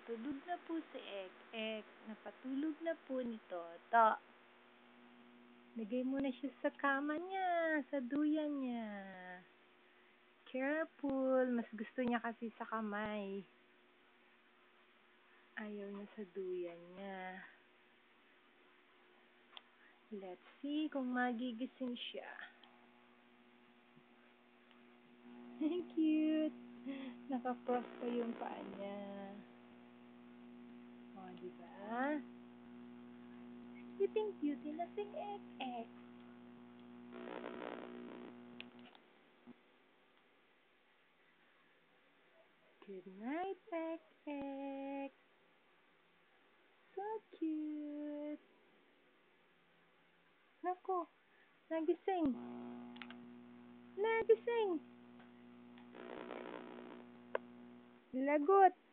Tulog na po si Ek. Napatulog na po ni Toto. Lagay mo na siya sa kama niya, sa duyan niya. Careful, mas gusto niya kasi sa kamay. Ayaw niya sa duyan niya. Let's see kung magigising siya. Cute. Naka-cross pa yung paa niya. O, diba? Sleeping Beauty na si Ek. Good night, Ek. So cute. Naku, nagising. Lagot.